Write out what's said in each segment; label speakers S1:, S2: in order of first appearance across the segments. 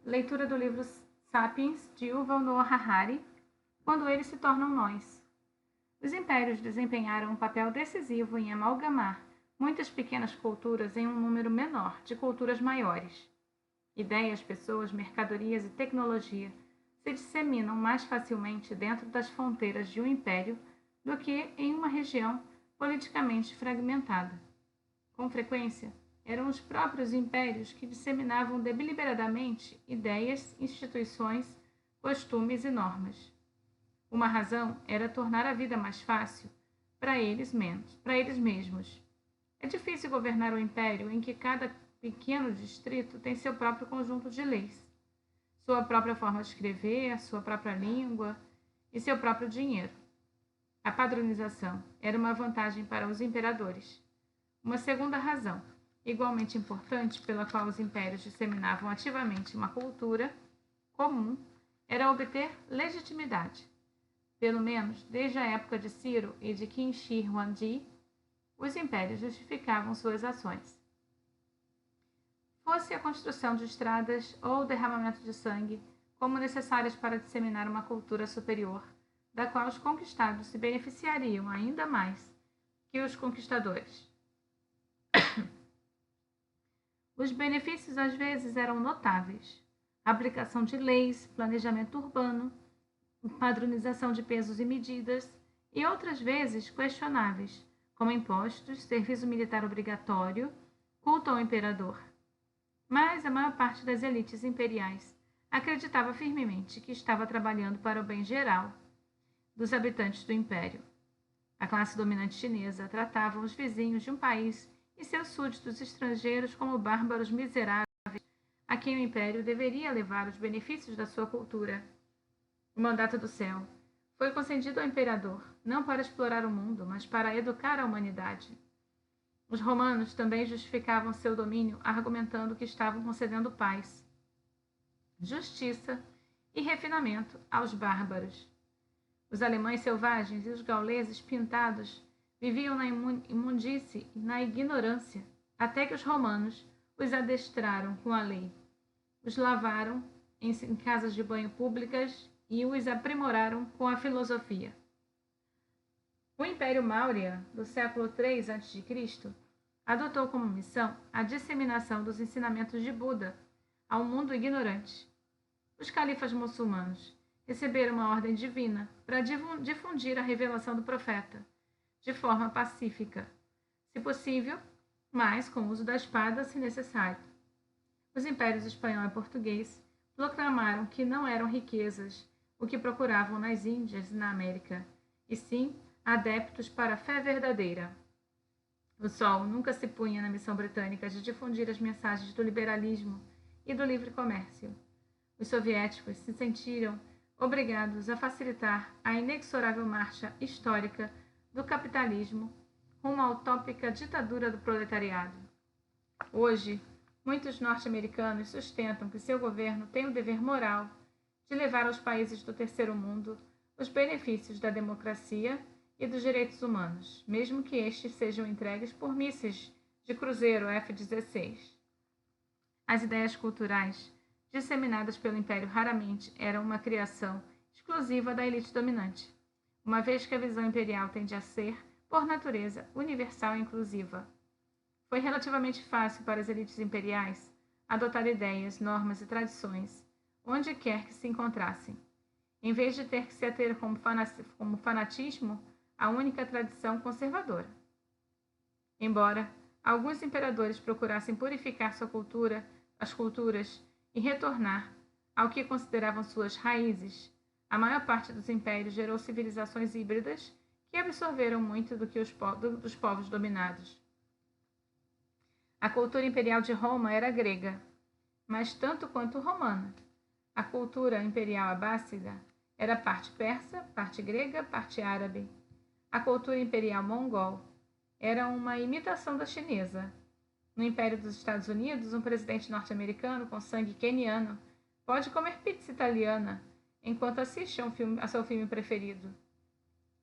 S1: Leitura do livro Sapiens, de Yuval Noah Harari, Quando eles se tornam nós. Os impérios desempenharam um papel decisivo em amalgamar muitas pequenas culturas em um número menor de culturas maiores. Ideias, pessoas, mercadorias e tecnologia se disseminam mais facilmente dentro das fronteiras de um império do que em uma região politicamente fragmentada. Com frequência, eram os próprios impérios que disseminavam deliberadamente ideias, instituições, costumes e normas. Uma razão era tornar a vida mais fácil para eles mesmos. É difícil governar um império em que cada pequeno distrito tem seu próprio conjunto de leis, sua própria forma de escrever, sua própria língua e seu próprio dinheiro. A padronização era uma vantagem para os imperadores. Uma segunda razão, igualmente importante, pela qual os impérios disseminavam ativamente uma cultura comum, era obter legitimidade. Pelo menos desde a época de Ciro e de Qin Shi Huangdi, os impérios justificavam suas ações. Fosse a construção de estradas ou o derramamento de sangue como necessárias para disseminar uma cultura superior, da qual os conquistados se beneficiariam ainda mais que os conquistadores. Os benefícios às vezes eram notáveis. A aplicação de leis, planejamento urbano, padronização de pesos e medidas, e outras vezes questionáveis, como impostos, serviço militar obrigatório, culto ao imperador. Mas a maior parte das elites imperiais acreditava firmemente que estava trabalhando para o bem geral dos habitantes do império. A classe dominante chinesa tratava os vizinhos de um país e seus súditos estrangeiros como bárbaros miseráveis a quem o império deveria levar os benefícios da sua cultura. O mandato do céu foi concedido ao imperador, não para explorar o mundo, mas para educar a humanidade. Os romanos também justificavam seu domínio argumentando que estavam concedendo paz, justiça e refinamento aos bárbaros. Os alemães selvagens e os gauleses pintados viviam na imundície e na ignorância, até que os romanos os adestraram com a lei, os lavaram em casas de banho públicas e os aprimoraram com a filosofia. O Império Maurya, do século III a.C., adotou como missão a disseminação dos ensinamentos de Buda ao mundo ignorante. Os califas muçulmanos receberam uma ordem divina para difundir a revelação do profeta, de forma pacífica, se possível, mas com o uso da espada se necessário. Os impérios espanhol e português proclamaram que não eram riquezas o que procuravam nas Índias e na América, e sim adeptos para a fé verdadeira. O sol nunca se punha na missão britânica de difundir as mensagens do liberalismo e do livre comércio. Os soviéticos se sentiram obrigados a facilitar a inexorável marcha histórica do capitalismo rumo à utópica ditadura do proletariado. Hoje, muitos norte-americanos sustentam que seu governo tem o dever moral de levar aos países do terceiro mundo os benefícios da democracia e dos direitos humanos, mesmo que estes sejam entregues por mísseis de cruzeiro F-16. As ideias culturais disseminadas pelo Império raramente eram uma criação exclusiva da elite dominante, uma vez que a visão imperial tende a ser, por natureza, universal e inclusiva. Foi relativamente fácil para as elites imperiais adotar ideias, normas e tradições onde quer que se encontrassem, em vez de ter que se ater como fanatismo à única tradição conservadora. Embora alguns imperadores procurassem purificar as culturas e retornar ao que consideravam suas raízes, a maior parte dos impérios gerou civilizações híbridas que absorveram muito dos povos dominados. A cultura imperial de Roma era grega, mas tanto quanto romana. A cultura imperial abássida era parte persa, parte grega, parte árabe. A cultura imperial mongol era uma imitação da chinesa. No Império dos Estados Unidos, um presidente norte-americano com sangue queniano pode comer pizza italiana enquanto assiste a seu filme preferido.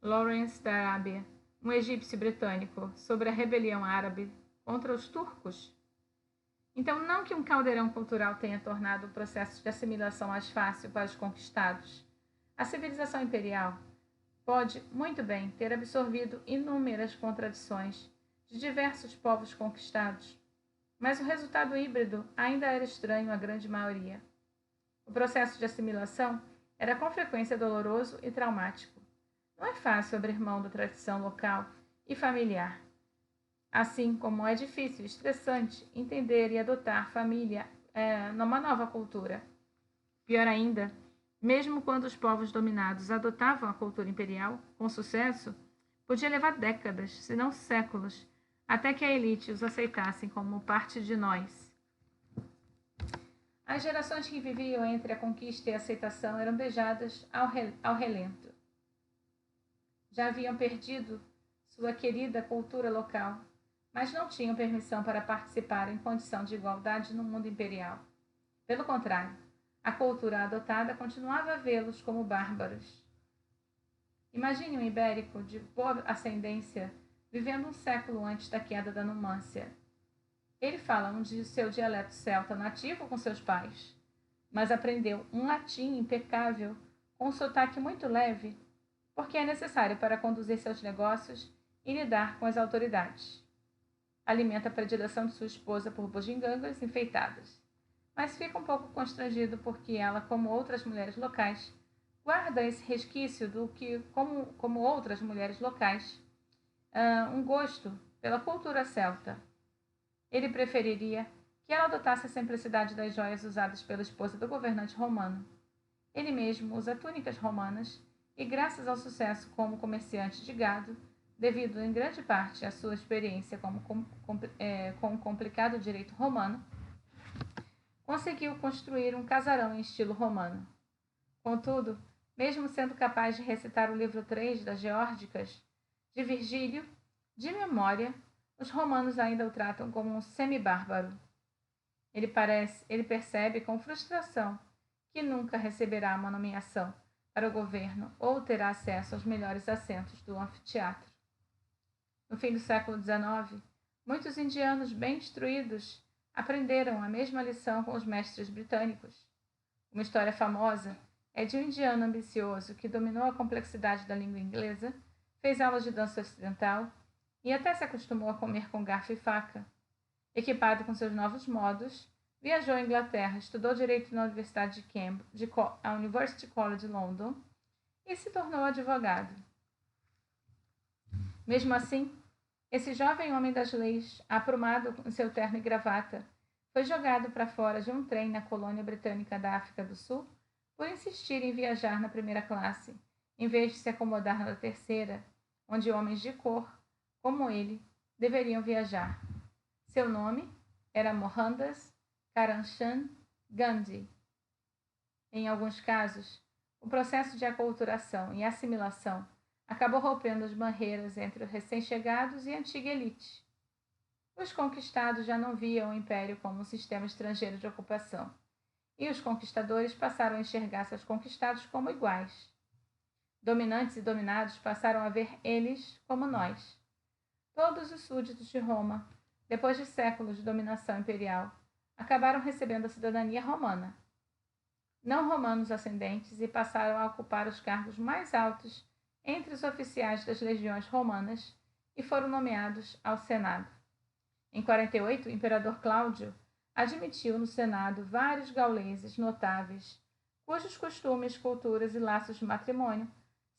S1: Lawrence da Arábia, um egípcio britânico, sobre a rebelião árabe contra os turcos. Então, não que um caldeirão cultural tenha tornado o processo de assimilação mais fácil para os conquistados. A civilização imperial pode, muito bem, ter absorvido inúmeras contradições de diversos povos conquistados, mas o resultado híbrido ainda era estranho à grande maioria. O processo de assimilação era com frequência doloroso e traumático. Não é fácil abrir mão da tradição local e familiar, assim como é difícil e estressante entender e adotar família numa nova cultura. Pior ainda, mesmo quando os povos dominados adotavam a cultura imperial com sucesso, podia levar décadas, se não séculos, até que a elite os aceitassem como parte de nós. As gerações que viviam entre a conquista e a aceitação eram beijadas ao relento. Já haviam perdido sua querida cultura local, mas não tinham permissão para participar em condição de igualdade no mundo imperial. Pelo contrário, a cultura adotada continuava a vê-los como bárbaros. Imagine um ibérico de boa ascendência vivendo um século antes da queda da Numância. Ele fala seu dialeto celta nativo com seus pais, mas aprendeu um latim impecável com um sotaque muito leve, porque é necessário para conduzir seus negócios e lidar com as autoridades. Alimenta a predileção de sua esposa por bugigangas enfeitadas, mas fica um pouco constrangido porque ela, como outras mulheres locais, guarda esse resquício do que, como outras mulheres locais, um gosto pela cultura celta. Ele preferiria que ela adotasse a simplicidade das joias usadas pela esposa do governante romano. Ele mesmo usa túnicas romanas e, graças ao sucesso como comerciante de gado, devido em grande parte à sua experiência com o complicado direito romano, conseguiu construir um casarão em estilo romano. Contudo, mesmo sendo capaz de recitar o livro 3 das Geórgicas de Virgílio, de memória, os romanos ainda o tratam como um semibárbaro. Ele percebe com frustração que nunca receberá uma nomeação para o governo ou terá acesso aos melhores assentos do anfiteatro. No fim do século XIX, muitos indianos bem instruídos aprenderam a mesma lição com os mestres britânicos. Uma história famosa é de um indiano ambicioso que dominou a complexidade da língua inglesa, fez aulas de dança ocidental e até se acostumou a comer com garfo e faca. Equipado com seus novos modos, viajou à Inglaterra, estudou direito na Universidade de Cambridge, a University College London, e se tornou advogado. Mesmo assim, esse jovem homem das leis, aprumado em seu terno e gravata, foi jogado para fora de um trem na colônia britânica da África do Sul por insistir em viajar na primeira classe, em vez de se acomodar na terceira, onde homens de cor, como ele, deveriam viajar. Seu nome era Mohandas Karamchand Gandhi. Em alguns casos, o processo de aculturação e assimilação acabou rompendo as barreiras entre os recém-chegados e a antiga elite. Os conquistados já não viam o império como um sistema estrangeiro de ocupação, e os conquistadores passaram a enxergar seus conquistados como iguais. Dominantes e dominados passaram a ver eles como nós. Todos os súditos de Roma, depois de séculos de dominação imperial, acabaram recebendo a cidadania romana. Não romanos ascendentes e passaram a ocupar os cargos mais altos entre os oficiais das legiões romanas e foram nomeados ao Senado. Em 48, o imperador Cláudio admitiu no Senado vários gauleses notáveis, cujos costumes, culturas e laços de matrimônio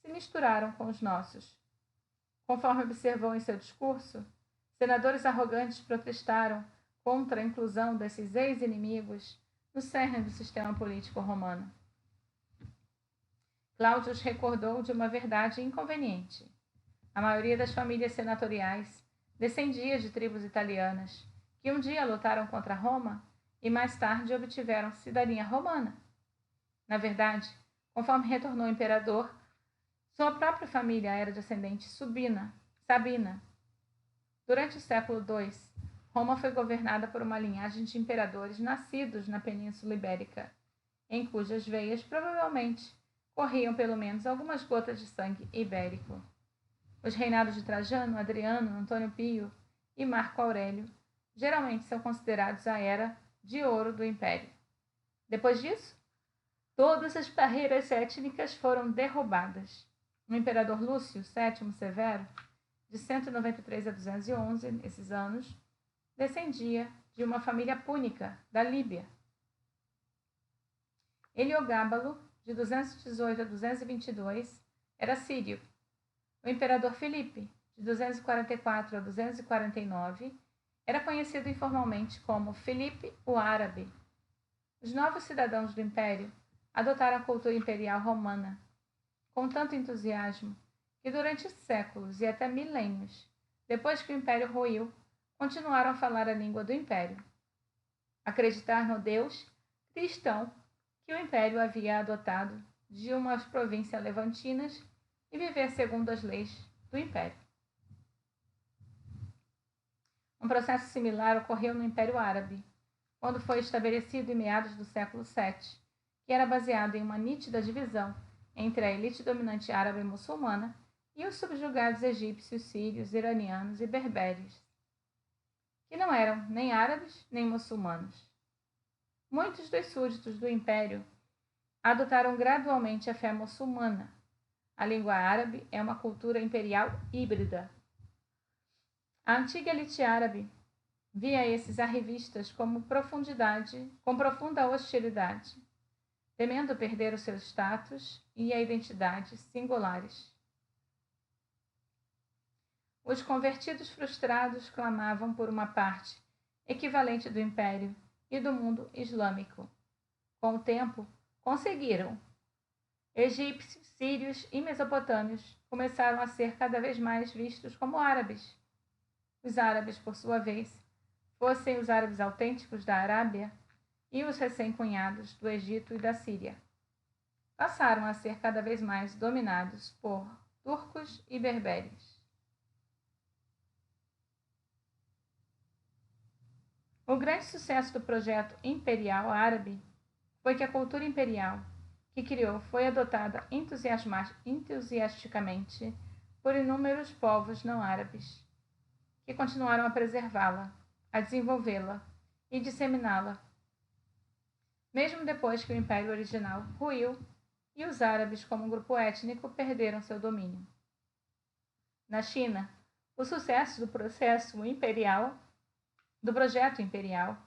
S1: se misturaram com os nossos. Conforme observou em seu discurso, senadores arrogantes protestaram contra a inclusão desses ex-inimigos no cerne do sistema político romano. Cláudio os recordou de uma verdade inconveniente. A maioria das famílias senatoriais descendia de tribos italianas, que um dia lutaram contra Roma e mais tarde obtiveram cidadania romana. Na verdade, conforme retornou o imperador, sua própria família era de ascendente sabina. Durante o século II, Roma foi governada por uma linhagem de imperadores nascidos na Península Ibérica, em cujas veias provavelmente corriam pelo menos algumas gotas de sangue ibérico. Os reinados de Trajano, Adriano, Antônio Pio e Marco Aurélio geralmente são considerados a era de ouro do Império. Depois disso, todas as barreiras étnicas foram derrubadas. O imperador Lúcio VII Severo, de 193 a 211, nesses anos, descendia de uma família púnica da Líbia. Heliogábalo, de 218 a 222, era sírio. O imperador Filipe, de 244 a 249, era conhecido informalmente como Filipe o Árabe. Os novos cidadãos do império adotaram a cultura imperial romana com tanto entusiasmo que durante séculos e até milênios, depois que o império ruiu, continuaram a falar a língua do império. Acreditar no Deus cristão que o império havia adotado de umas províncias levantinas e viver segundo as leis do império. Um processo similar ocorreu no Império Árabe, quando foi estabelecido em meados do século VII, que era baseado em uma nítida divisão entre a elite dominante árabe muçulmana e os subjugados egípcios, sírios, iranianos e berberes, que não eram nem árabes nem muçulmanos. Muitos dos súditos do império adotaram gradualmente a fé muçulmana. A língua árabe é uma cultura imperial híbrida. A antiga elite árabe via esses arrivistas com profunda hostilidade, temendo perder o seu status e a identidade singulares. Os convertidos frustrados clamavam por uma parte equivalente do império e do mundo islâmico. Com o tempo, conseguiram. Egípcios, sírios e mesopotâmios começaram a ser cada vez mais vistos como árabes. Os árabes, por sua vez, fossem os árabes autênticos da Arábia e os recém-cunhados do Egito e da Síria, passaram a ser cada vez mais dominados por turcos e berberes. O grande sucesso do projeto imperial árabe foi que a cultura imperial que criou foi adotada entusiasticamente por inúmeros povos não árabes, que continuaram a preservá-la, a desenvolvê-la e disseminá-la, mesmo depois que o império original ruiu e os árabes, como um grupo étnico, perderam seu domínio. Na China, o sucesso do projeto imperial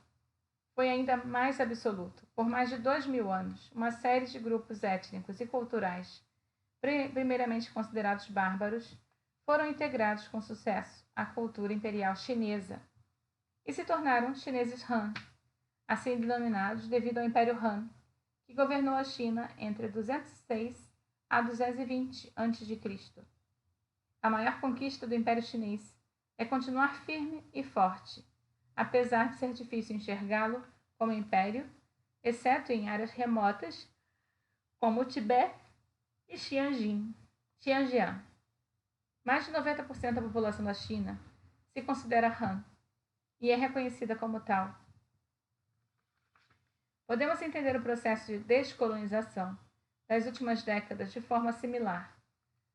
S1: foi ainda mais absoluto. Por mais de 2000 anos, uma série de grupos étnicos e culturais, primeiramente considerados bárbaros, foram integrados com sucesso à cultura imperial chinesa e se tornaram chineses Han, assim denominados devido ao Império Han, que governou a China entre 206 a 220 a.C. A maior conquista do Império Chinês é continuar firme e forte, apesar de ser difícil enxergá-lo como império, exceto em áreas remotas como o Tibete e Xinjiang. Mais de 90% da população da China se considera Han e é reconhecida como tal. Podemos entender o processo de descolonização das últimas décadas de forma similar.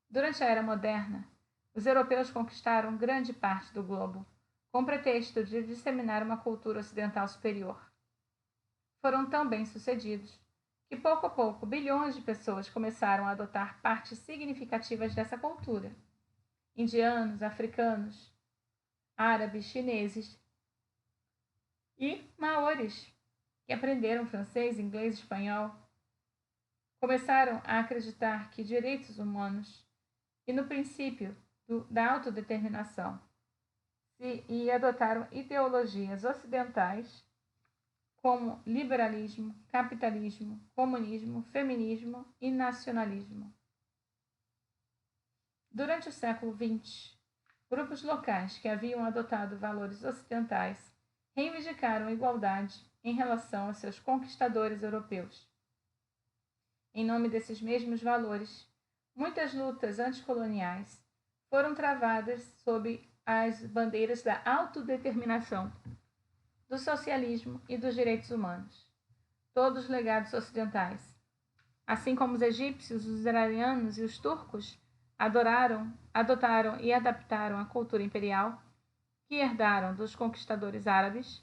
S1: Durante a Era Moderna, os europeus conquistaram grande parte do globo, com o pretexto de disseminar uma cultura ocidental superior. Foram tão bem-sucedidos que, pouco a pouco, bilhões de pessoas começaram a adotar partes significativas dessa cultura. Indianos, africanos, árabes, chineses e maores, que aprenderam francês, inglês e espanhol, começaram a acreditar que direitos humanos e no princípio da autodeterminação e adotaram ideologias ocidentais como liberalismo, capitalismo, comunismo, feminismo e nacionalismo. Durante o século XX, grupos locais que haviam adotado valores ocidentais reivindicaram a igualdade em relação aos seus conquistadores europeus. Em nome desses mesmos valores, muitas lutas anticoloniais foram travadas sob as bandeiras da autodeterminação, do socialismo e dos direitos humanos, todos legados ocidentais. Assim como os egípcios, os iranianos e os turcos adotaram e adaptaram a cultura imperial, que herdaram dos conquistadores árabes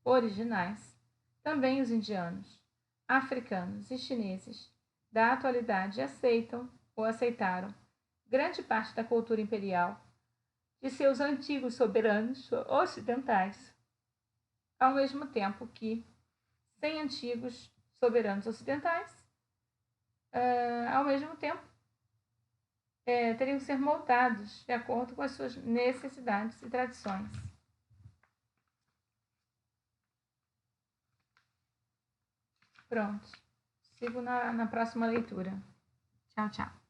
S1: originais, também os indianos, africanos e chineses da atualidade aceitam ou aceitaram grande parte da cultura imperial de seus antigos soberanos ocidentais, ao mesmo tempo que, sem antigos soberanos ocidentais, ao mesmo tempo, teriam que ser moldados de acordo com as suas necessidades e tradições. Pronto. Sigo na próxima leitura. Tchau, tchau.